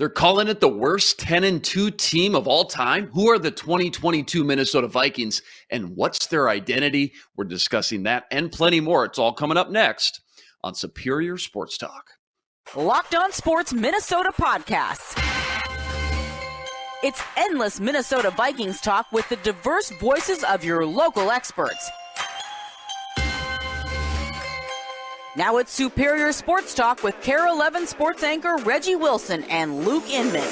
They're calling it the worst 10-2 team of all time. Who are the 2022 Minnesota Vikings, and what's their identity? We're discussing that and plenty more. It's all coming up next on Superior Sports Talk. Locked On Sports Minnesota Podcasts. It's endless Minnesota Vikings talk with the diverse voices of your local experts. Now it's Superior Sports Talk with KARE 11 sports anchor Reggie Wilson and Luke Inman.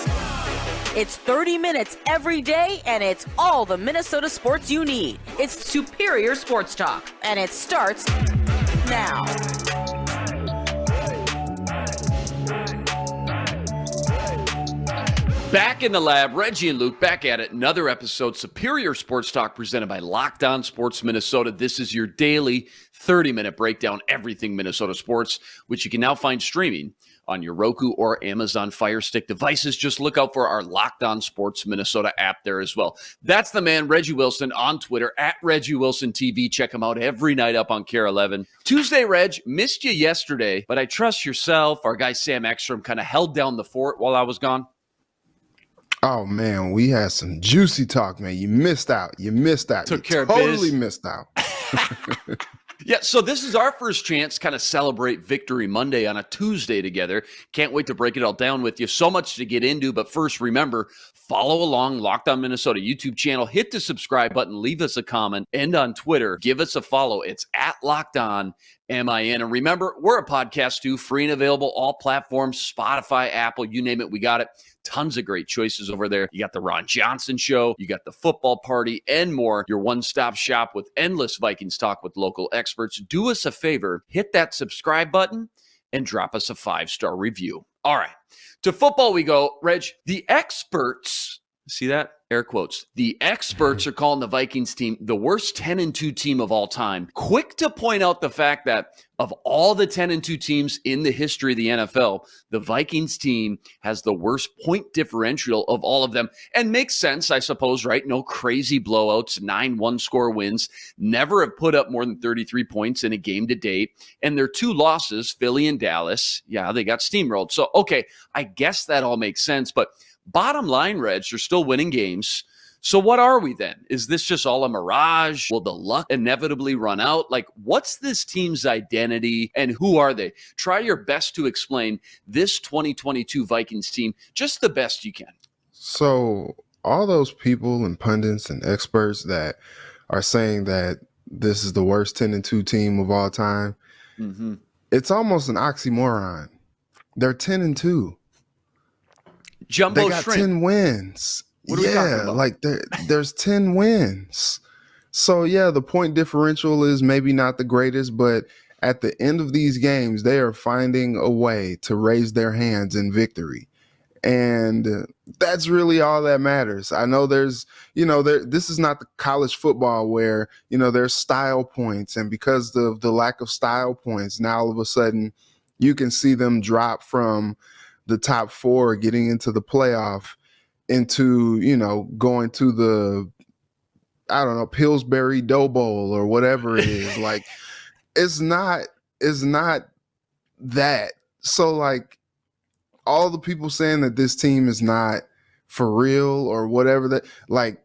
It's 30 minutes every day, and it's all the Minnesota sports you need. It's Superior Sports Talk, and it starts now. Back in the lab, Reggie and Luke back at it. Another episode, Superior Sports Talk, presented by Locked On Sports Minnesota. This is your daily 30-minute breakdown, everything Minnesota sports, which you can now find streaming on your Roku or Amazon Fire Stick devices. Just look out for our Locked On Sports Minnesota app there as well. That's the man, Reggie Wilson, on Twitter, at Reggie Wilson TV. Check him out every night up on KARE 11. Tuesday, Reg, missed you yesterday, but I trust yourself, our guy Sam Ekstrom, kind of held down the fort while I was gone. Oh, man, we had some juicy talk, man. You missed out. Took care of biz. Totally missed out. Yeah, so this is our first chance to kind of celebrate Victory Monday on a Tuesday together. Can't wait to break it all down with you. So much to get into, but first, remember, follow along Locked On Minnesota YouTube channel. Hit the subscribe button, leave us a comment, and on Twitter, give us a follow. It's at Locked On MIN. And remember, we're a podcast too, free and available, all platforms, Spotify, Apple, you name it, we got it. Tons of great choices over there. You got the Ron Johnson Show, you got the Football Party, and more. Your one-stop shop with endless Vikings talk with local experts. Do us a favor, hit that subscribe button and drop us a 5-star review. All right, to football we go. Reg, the experts, see that? Air quotes. The experts are calling the Vikings team the worst 10-2 team of all time. Quick to point out the fact that of all the 10-2 teams in the history of the NFL, the Vikings team has the worst point differential of all of them. And makes sense, I suppose, right? No crazy blowouts, 9 one-score wins, never have put up more than 33 points in a game to date. And their 2 losses, Philly and Dallas, yeah, they got steamrolled. So, okay, I guess that all makes sense. But bottom line, Reg, they're still winning games. So what are we then? Is this just all a mirage? Will the luck inevitably run out? Like, what's this team's identity and who are they? Try your best to explain this 2022 Vikings team just the best you can. So all those people and pundits and experts that are saying that this is the worst 10-2 team of all time, it's almost an oxymoron. They're 10-2. Jumbo they got shrimp. 10 wins. What are we talking about? Like there's 10 wins. So yeah, the point differential is maybe not the greatest, but at the end of these games, they are finding a way to raise their hands in victory. And that's really all that matters. I know there's, this is not the college football where, there's style points. And because of the lack of style points, now all of a sudden you can see them drop from the top 4 getting into the playoff into, going to the, Pillsbury Dough Bowl or whatever it is. Like, it's not that. So, like, all the people saying that this team is not for real or whatever, that, like,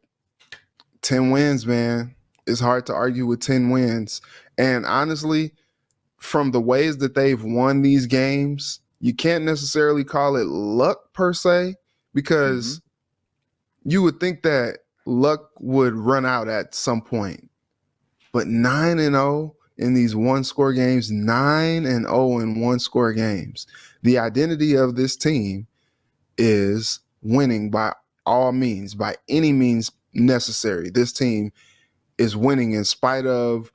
10 wins, man. It's hard to argue with 10 wins. And honestly, from the ways that they've won these games, you can't necessarily call it luck per se, because you would think that luck would run out at some point. But 9-0 in these one-score games, 9-0 in one-score games. The identity of this team is winning by all means, by any means necessary. This team is winning in spite of,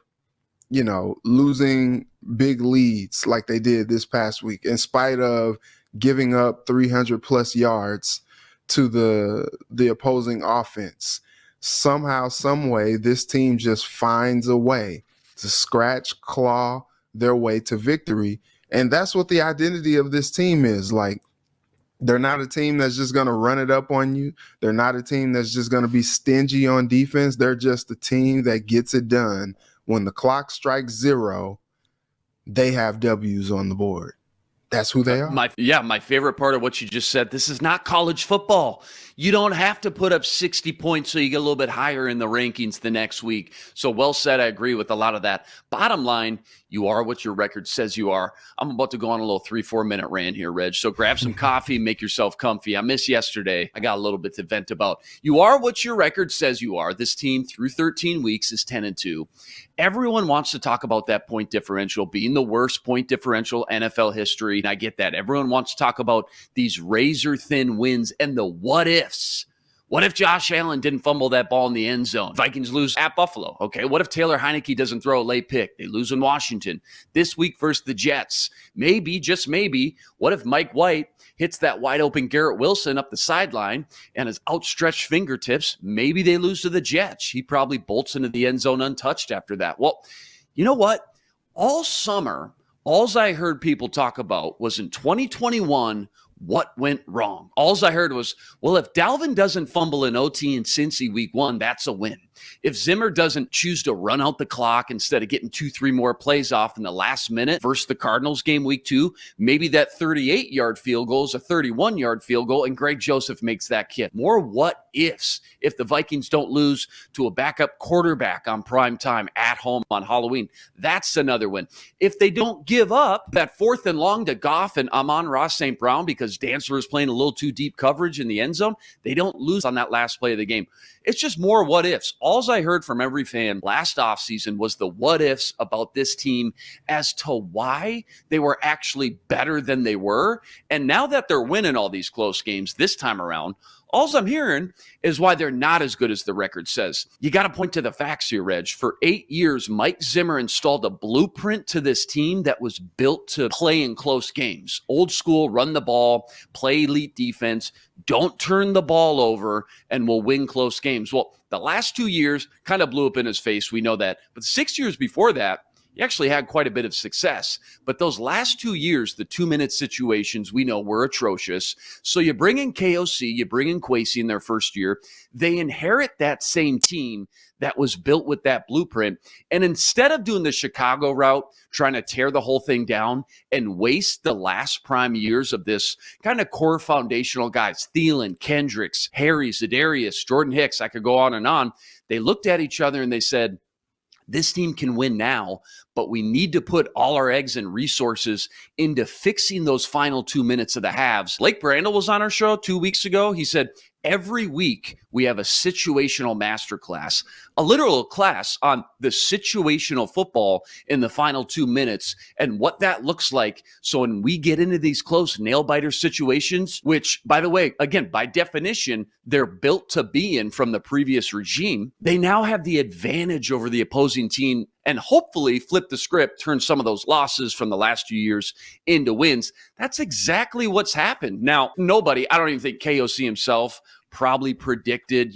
losing big leads like they did this past week, in spite of giving up 300-plus yards to the opposing offense. Somehow, some way, this team just finds a way to scratch, claw their way to victory. And that's what the identity of this team is. Like, they're not a team that's just going to run it up on you. They're not a team that's just going to be stingy on defense. They're just a team that gets it done. When the clock strikes 0, they have W's on the board. That's who they are. My favorite part of what you just said, this is not college football. You don't have to put up 60 points so you get a little bit higher in the rankings the next week. So well said. I agree with a lot of that. Bottom line, you are what your record says you are. I'm about to go on a little 3-4 minute rant here, Reg. So grab some coffee, make yourself comfy. I missed yesterday. I got a little bit to vent about. You are what your record says you are. This team through 13 weeks is 10-2. Everyone wants to talk about that point differential being the worst point differential NFL history. And I get that. Everyone wants to talk about these razor thin wins and the what ifs. What if Josh Allen didn't fumble that ball in the end zone? Vikings lose at Buffalo. Okay, what if Taylor Heineke doesn't throw a late pick? They lose in Washington. This week versus the Jets. Maybe, just maybe, what if Mike White hits that wide open Garrett Wilson up the sideline and his outstretched fingertips? Maybe they lose to the Jets. He probably bolts into the end zone untouched after that. Well, you know what? All summer, all I heard people talk about was in 2021, what went wrong? All I heard was, well, if Dalvin doesn't fumble in OT in Cincy week 1, that's a win. If Zimmer doesn't choose to run out the clock instead of getting 2-3 more plays off in the last minute versus the Cardinals game week 2, maybe that 38-yard field goal is a 31-yard field goal and Greg Joseph makes that kick. More what ifs if the Vikings don't lose to a backup quarterback on prime time at home on Halloween. That's another win. If they don't give up that 4th and long to Goff and Amon-Ra St. Brown because Dantzler is playing a little too deep coverage in the end zone, they don't lose on that last play of the game. It's just more what ifs. All I heard from every fan last offseason was the what ifs about this team as to why they were actually better than they were. And now that they're winning all these close games this time around, all I'm hearing is why they're not as good as the record says. You got to point to the facts here, Reg. For 8 years, Mike Zimmer installed a blueprint to this team that was built to play in close games. Old school, run the ball, play elite defense, don't turn the ball over, and we'll win close games. Well, the last 2 years kind of blew up in his face. We know that. But 6 years before that, he actually had quite a bit of success. But those last 2 years, the 2-minute situations we know were atrocious. So you bring in KOC, you bring in Kwesi in their first year. They inherit that same team that was built with that blueprint. And instead of doing the Chicago route, trying to tear the whole thing down and waste the last prime years of this kind of core foundational guys, Thielen, Kendricks, Harry, Za'Darius, Jordan Hicks, I could go on. They looked at each other and they said, this team can win now, but we need to put all our eggs and resources into fixing those final 2 minutes of the halves. Blake Brandel was on our show 2 weeks ago. He said, every week we have a situational masterclass, a literal class on the situational football in the final 2 minutes and what that looks like. So when we get into these close nail biter situations, which by the way, again, by definition, they're built to be in from the previous regime, they now have the advantage over the opposing team and hopefully flip the script, turn some of those losses from the last few years into wins. That's exactly what's happened. Now, nobody, I don't even think KOC himself probably predicted,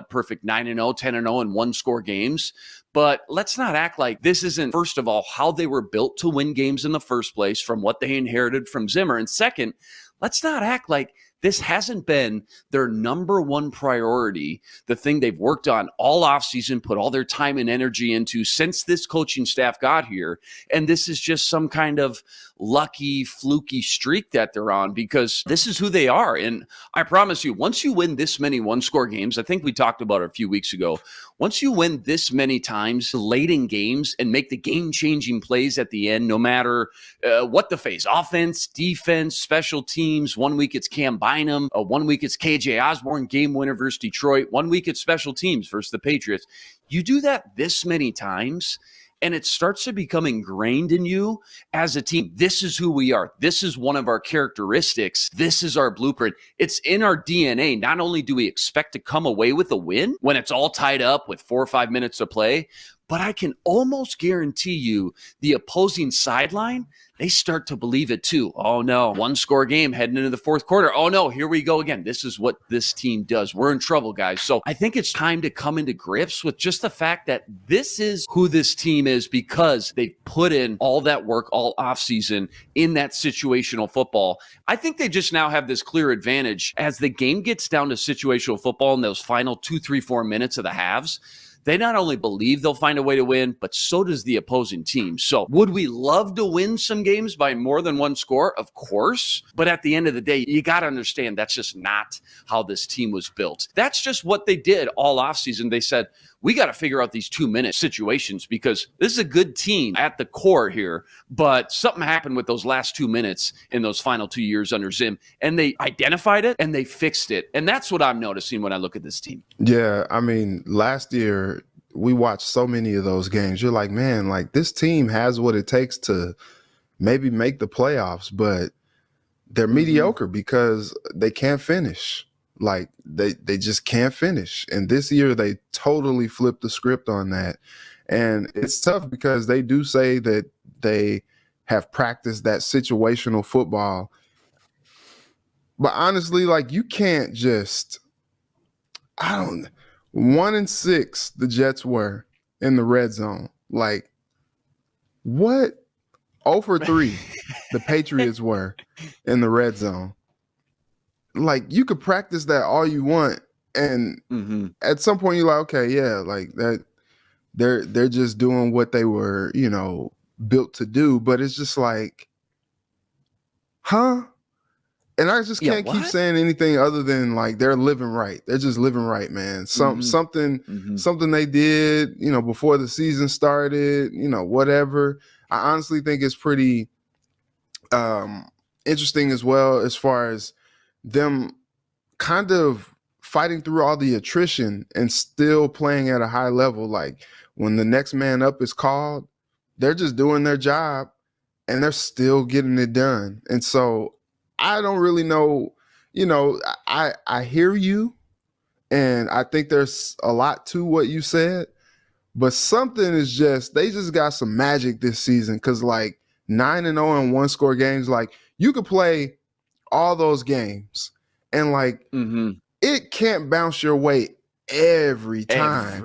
perfect 9-0, 10-0 and one-score games. But let's not act like this isn't, first of all, how they were built to win games in the first place from what they inherited from Zimmer. And second, let's not act like this hasn't been their number one priority, the thing they've worked on all offseason, put all their time and energy into since this coaching staff got here. And this is just some kind of lucky, fluky streak that they're on because this is who they are. And I promise you, once you win this many one-score games, I think we talked about it a few weeks ago, once you win this many times late in games and make the game-changing plays at the end, no matter what the phase, offense, defense, special teams, 1 week it's Cam Bynum, 1 week it's KJ Osborne, game winner versus Detroit, 1 week it's special teams versus the Patriots. You do that this many times, and it starts to become ingrained in you as a team. This is who we are. This is one of our characteristics. This is our blueprint. It's in our DNA. Not only do we expect to come away with a win when it's all tied up with 4 or 5 minutes to play, but I can almost guarantee you the opposing sideline, they start to believe it too. Oh no, one-score game heading into the fourth quarter. Oh no, here we go again. This is what this team does. We're in trouble, guys. So I think it's time to come into grips with just the fact that this is who this team is because they put in all that work all offseason in that situational football. I think they just now have this clear advantage as the game gets down to situational football in those final 2, 3, 4 minutes of the halves. they not only believe they'll find a way to win, but so does the opposing team. So would we love to win some games by more than one score? Of course. But at the end of the day, you got to understand that's just not how this team was built. That's just what they did all offseason. They said, we got to figure out these 2-minute situations because this is a good team at the core here, but something happened with those last 2 minutes in those final 2 years under Zim, and they identified it and they fixed it. And that's what I'm noticing when I look at this team. Yeah, I mean, last year we watched so many of those games. You're like, man, like this team has what it takes to maybe make the playoffs, but they're mediocre because they can't finish. Like they just can't finish. And this year they totally flipped the script on that. And it's tough because they do say that they have practiced that situational football. But honestly, like you can't just 1-6 the Jets were in the red zone. Like what? 0 for 3 the Patriots were in the red zone. Like you could practice that all you want, and at some point you're like, okay, yeah, like that they're just doing what they were, built to do. But it's just like, huh? And I just can't keep saying anything other than like they're living right. They're just living right, man. Something they did, before the season started, whatever. I honestly think it's pretty interesting as well as far as them kind of fighting through all the attrition and still playing at a high level. Like when the next man up is called, they're just doing their job and they're still getting it done. And so I don't really know, I hear you and I think there's a lot to what you said, but something is they just got some magic this season. Cause like 9-0 in 1-score games, like you could play all those games and like it can't bounce your way every time,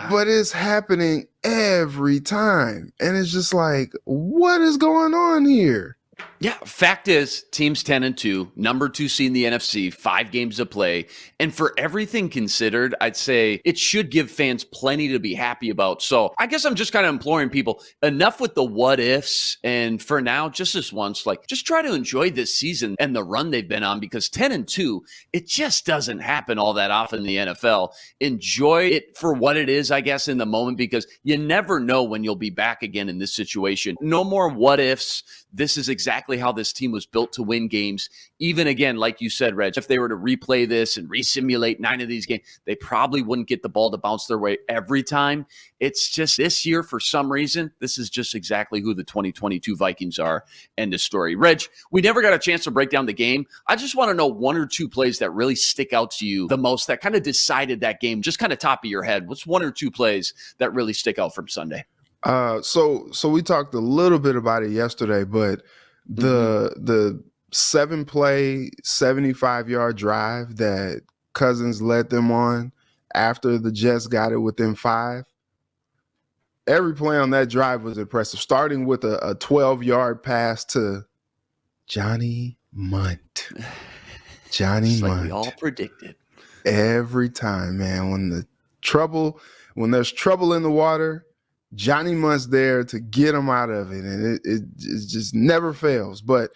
but it's happening every time. And it's just like, what is going on here? Yeah, fact is, team's 10-2, number 2 seed in the NFC, 5 games to play. And for everything considered, I'd say it should give fans plenty to be happy about. So I guess I'm just kind of imploring people, enough with the what ifs. And for now, just this once, like just try to enjoy this season and the run they've been on, because 10-2, it just doesn't happen all that often in the NFL. Enjoy it for what it is, I guess, in the moment, because you never know when you'll be back again in this situation. No more what ifs. This is exactly how this team was built to win games. Even again, like you said, Reg, if they were to replay this and resimulate 9 of these games, they probably wouldn't get the ball to bounce their way every time. It's just this year, for some reason, this is just exactly who the 2022 Vikings are. End of story. Reg, we never got a chance to break down the game. I just want to know 1 or 2 plays that really stick out to you the most, that kind of decided that game, just kind of top of your head. What's 1 or 2 plays that really stick out from Sunday? So we talked a little bit about it yesterday, but the 7-play, 75-yard drive that Cousins led them on after the Jets got it within 5. Every play on that drive was impressive, starting with a 12-yard pass to Johnny Munt. Johnny Munt. Like we all predicted. Every time, man, when there's trouble in the water, Johnny Munt's there to get him out of it, and it just never fails. But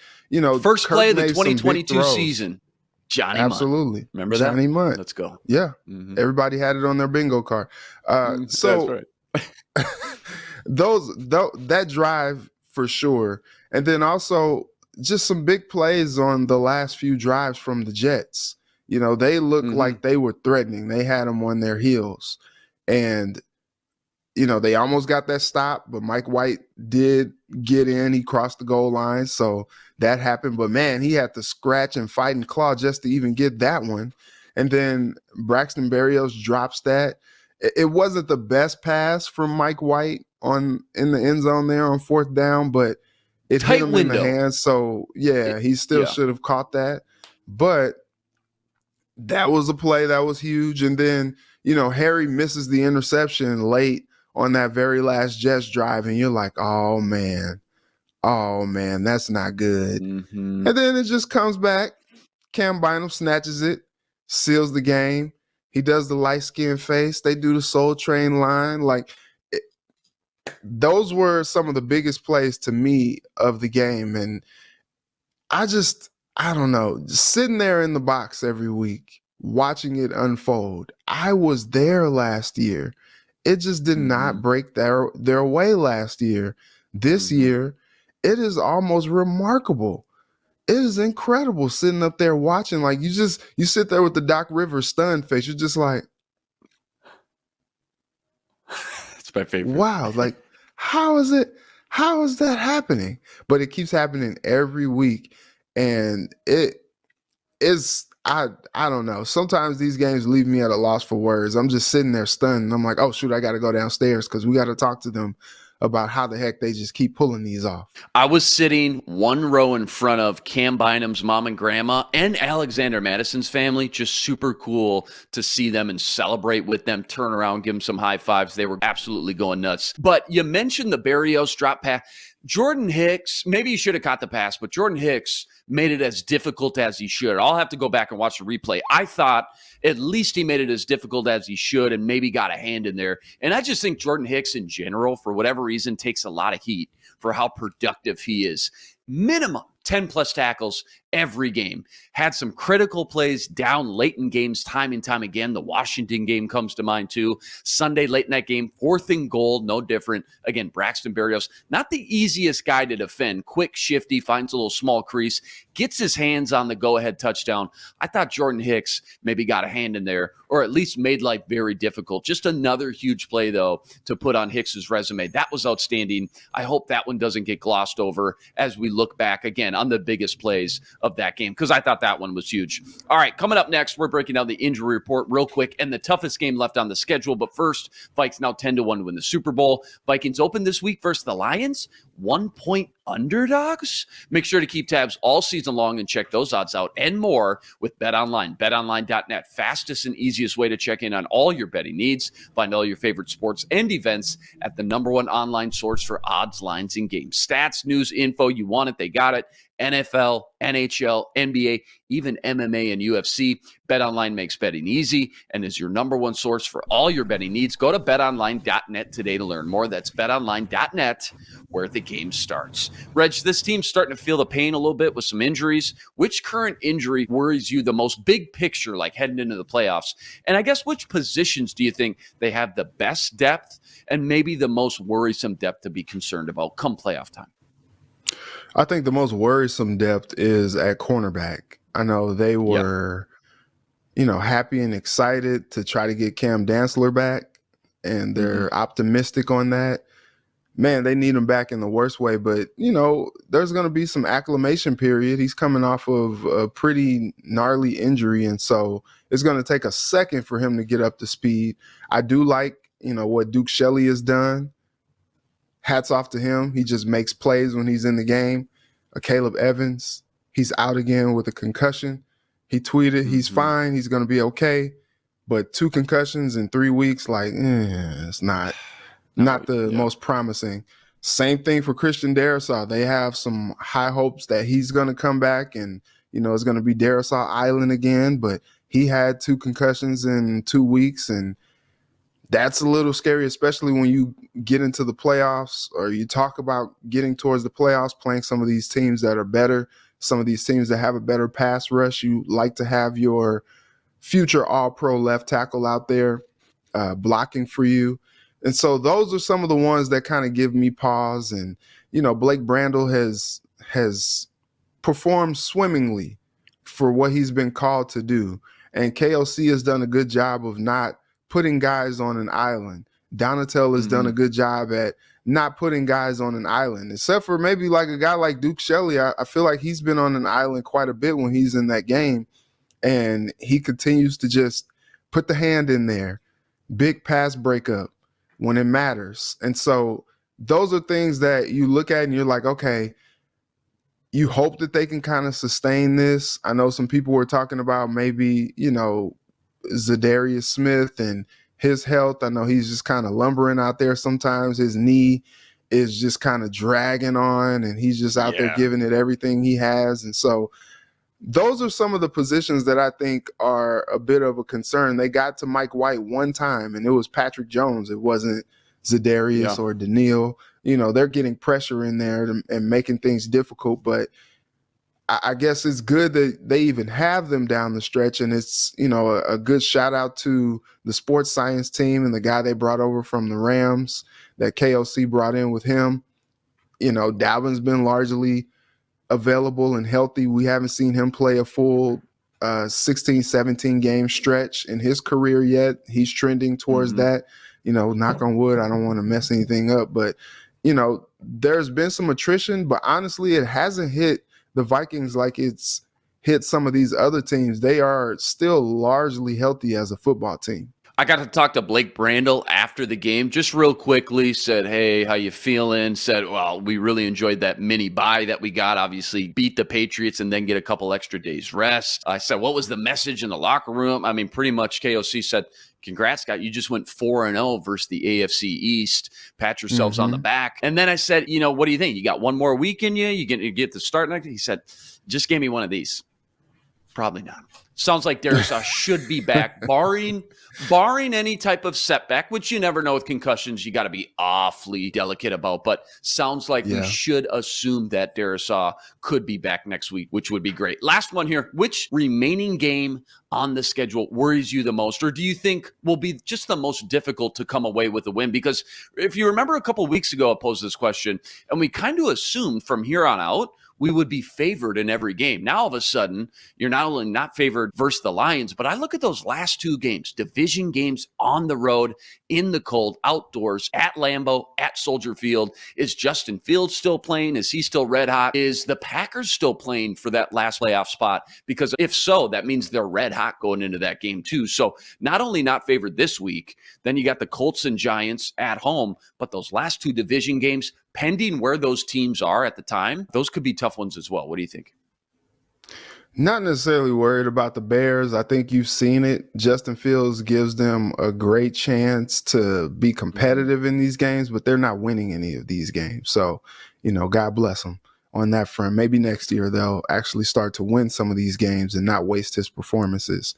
first Kirk play of the 2022 season, Johnny absolutely. Munt. Remember Johnny that? Munt. Let's go. Yeah, everybody had it on their bingo card. So that's right. that drive for sure, and then also just some big plays on the last few drives from the Jets. They looked like they were threatening. They had them on their heels, and they almost got that stop, but Mike White did get in. He crossed the goal line, so that happened. But, man, he had to scratch and fight and claw just to even get that one. And then Braxton Berrios drops that. It wasn't the best pass from Mike White in the end zone there on 4th down, but it hit him in the hands. So, yeah, he still should have caught that. But that was a play that was huge. And then, Harry misses the interception late on that very last Jets drive, and you're like, oh man, that's not good. And then it just comes back. Cam Bynum snatches it, seals the game, He does the light skin face. They do the Soul Train line. Like those were some of the biggest plays to me of the game. And I don't know, just sitting there in the box every week, watching it unfold. I was there last year. It just did not break their way last year. This year, it is almost remarkable. It is incredible sitting up there watching. Like you sit there with the Doc Rivers stunned face. You're just like, It's my favorite. wow, like how is that happening? But it keeps happening every week. And it is I don't know. Sometimes these games leave me at a loss for words. I'm just sitting there stunned. And I'm like, oh shoot, I gotta go downstairs because we gotta talk to them about how the heck they just keep pulling these off. I was sitting one row in front of Cam Bynum's mom and grandma and Alexander Madison's family. Just super cool to see them and celebrate with them, turn around, give them some high fives. They were absolutely going nuts. But you mentioned the Berrios drop pass. Jordan Hicks, maybe he should have caught the pass, but Jordan Hicks made it as difficult as he should. I'll have to go back and watch the replay. I thought at least he made it as difficult as he should and maybe got a hand in there. And I just think Jordan Hicks in general, for whatever reason, takes a lot of heat for how productive he is. Minimum 10 plus tackles every game. Had some critical plays down late in games time and time again. The Washington game comes to mind too. Sunday late night game, 4th and goal, no different. Again, Braxton Berrios, not the easiest guy to defend. Quick, shifty, finds a little small crease, gets his hands on the go-ahead touchdown. I thought Jordan Hicks maybe got a hand in there, or at least made life very difficult. Just another huge play, though, to put on Hicks's resume. That was outstanding. I hope that one doesn't get glossed over as we look back again on the biggest plays of that game, because I thought that one was huge. All right, coming up next, we're breaking down the injury report real quick and the toughest game left on the schedule. But first, Vikings now 10-1 to win the Super Bowl. Vikings open this week versus the Lions, 1-point underdogs. Make sure to keep tabs all season long and check those odds out and more with BetOnline. BetOnline.net, fastest and easiest way to check in on all your betting needs. Find all your favorite sports and events at the #1 online source for odds, lines, and games. Stats, news, info, you want it, they got it. NFL, NHL, NBA, even MMA and UFC. BetOnline makes betting easy and is your #1 source for all your betting needs. Go to betonline.net today to learn more. That's betonline.net, where the game starts. Reg, this team's starting to feel the pain a little bit with some injuries. Which current injury worries you the most, big picture, like heading into the playoffs? And I guess which positions do you think they have the best depth and maybe the most worrisome depth to be concerned about come playoff time? I think the most worrisome depth is at cornerback. I know they were, happy and excited to try to get Cam Dantzler back, and they're optimistic on that. Man, they need him back in the worst way, but, there's going to be some acclimation period. He's coming off of a pretty gnarly injury, and so it's going to take a second for him to get up to speed. I do like, what Duke Shelley has done. Hats off to him. He just makes plays when he's in the game. Caleb Evans, he's out again with a concussion. He tweeted he's fine. He's going to be okay. But 2 concussions in 3 weeks, it's not the most promising. Same thing for Christian Darrisaw. They have some high hopes that he's going to come back and, it's going to be Darrisaw Island again. But he had 2 concussions in 2 weeks, and that's a little scary, especially when you get into the playoffs or you talk about getting towards the playoffs, playing some of these teams that are better, some of these teams that have a better pass rush. You like to have your future all-pro left tackle out there blocking for you. And so those are some of the ones that kind of give me pause. And, Blake Brandel has performed swimmingly for what he's been called to do. And KOC has done a good job of not putting guys on an island. Donatel has done a good job at not putting guys on an island, except for maybe like a guy like Duke Shelley. I feel like he's been on an island quite a bit when he's in that game, and he continues to just put the hand in there, big pass breakup when it matters. And so those are things that you look at and you're like, okay, you hope that they can kind of sustain this. I know some people were talking about maybe, Za'Darius Smith and his health. I know he's just kind of lumbering out there. Sometimes his knee is just kind of dragging on and he's just out there giving it everything he has. And so those are some of the positions that I think are a bit of a concern. They got to Mike White one time, and it was Patrick Jones. It wasn't Za'Darius or Daniil. They're getting pressure in there and making things difficult, but I guess it's good that they even have them down the stretch, and it's a good shout out to the sports science team and the guy they brought over from the Rams that KOC brought in with him. Dalvin's been largely available and healthy. We haven't seen him play a full 16, 17 game stretch in his career yet. He's trending towards that. Knock on wood, I don't want to mess anything up, but there's been some attrition, but honestly, it hasn't hit the Vikings like it's hit some of these other teams. They are still largely healthy as a football team. I got to talk to Blake Brandel after the game, just real quickly, said, hey, how you feeling? Said, well, we really enjoyed that mini bye that we got, obviously beat the Patriots and then get a couple extra days rest. I said, what was the message in the locker room? I mean, pretty much KOC said, congrats, Scott. You just went 4-0 versus the AFC East. Pat yourselves on the back. And then I said, what do you think? You got one more week in you? You get to start next? He said, just give me one of these. Probably not. Sounds like Darius should be back, barring any type of setback, which you never know with concussions. You got to be awfully delicate about. But sounds like we should assume that Darius could be back next week, which would be great. Last one here. Which remaining game on the schedule worries you the most, or do you think will be just the most difficult to come away with a win? Because if you remember a couple of weeks ago, I posed this question, and we kind of assumed from here on out we would be favored in every game. Now, all of a sudden, you're not only not favored versus the Lions, but I look at those last two games, division games on the road, in the cold, outdoors, at Lambeau, at Soldier Field. Is Justin Fields still playing? Is he still red hot? Is the Packers still playing for that last playoff spot? Because if so, that means they're red hot going into that game too. So not only not favored this week, then you got the Colts and Giants at home, but those last two division games, pending where those teams are at the time, those could be tough ones as well. What do you think? Not necessarily worried about the Bears. I think you've seen it. Justin Fields gives them a great chance to be competitive in these games, but they're not winning any of these games. So, God bless them on that front. Maybe next year they'll actually start to win some of these games and not waste his performances.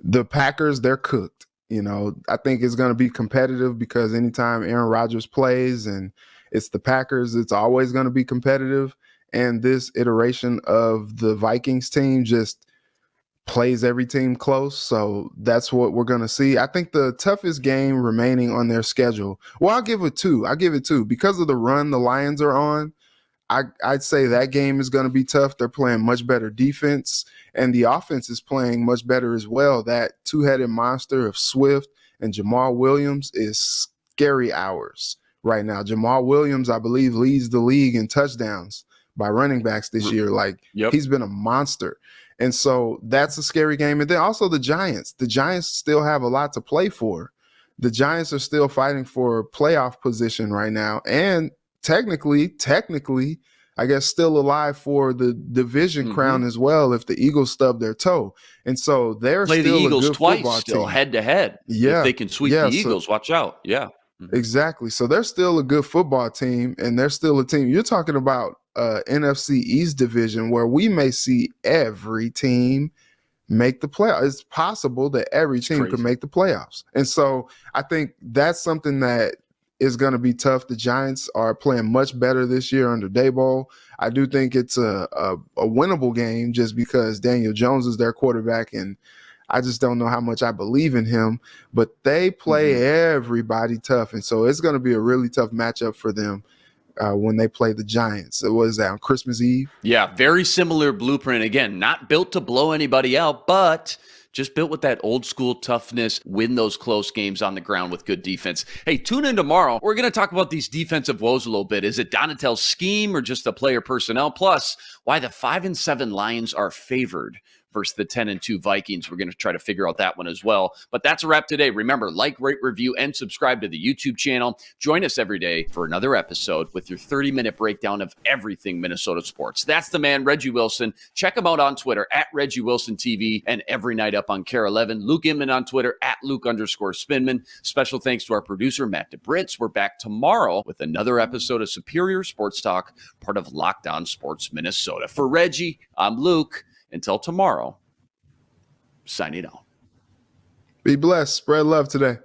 The Packers, they're cooked. I think it's going to be competitive because anytime Aaron Rodgers plays and it's the Packers, it's always going to be competitive. And this iteration of the Vikings team just plays every team close. So that's what we're going to see. I think the toughest game remaining on their schedule, well, I'll give it two. Because of the run the Lions are on, I'd say that game is going to be tough. They're playing much better defense, and the offense is playing much better as well. That two-headed monster of Swift and Jamal Williams is scary hours right now. Jamal Williams, I believe, leads the league in touchdowns by running backs this year. He's been a monster. And so that's a scary game. And then also the Giants. The Giants still have a lot to play for. The Giants are still fighting for playoff position right now. And technically, I guess still alive for the division crown as well if the Eagles stub their toe. And so they're play still the Eagles a good twice football still team. head to head. Yeah. If they can sweep the Eagles, watch out. Yeah. Exactly. So they're still a good football team, and they're still a team. You're talking about NFC East division where we may see every team make the playoffs. It's possible that every team could make the playoffs. And so I think that's something that is going to be tough. The Giants are playing much better this year under Daboll. I do think it's a winnable game just because Daniel Jones is their quarterback, and I just don't know how much I believe in him. But they play everybody tough, and so it's going to be a really tough matchup for them when they play the Giants. What is that, on Christmas Eve? Yeah, very similar blueprint. Again, not built to blow anybody out, but just built with that old school toughness, win those close games on the ground with good defense. Hey, tune in tomorrow. We're going to talk about these defensive woes a little bit. Is it Donatel's scheme or just the player personnel? Plus, why the 5-7 Lions are favored versus the 10-2 Vikings. We're going to try to figure out that one as well. But that's a wrap today. Remember, like, rate, review, and subscribe to the YouTube channel. Join us every day for another episode with your 30-minute breakdown of everything Minnesota sports. That's the man, Reggie Wilson. Check him out on Twitter at Reggie Wilson TV and every night up on KARE11. Luke Inman on Twitter at Luke_Spinman. Special thanks to our producer, Matt DeBritz. We're back tomorrow with another episode of Superior Sports Talk, part of Locked On Sports Minnesota. For Reggie, I'm Luke. Until tomorrow, signing out. Be blessed. Spread love today.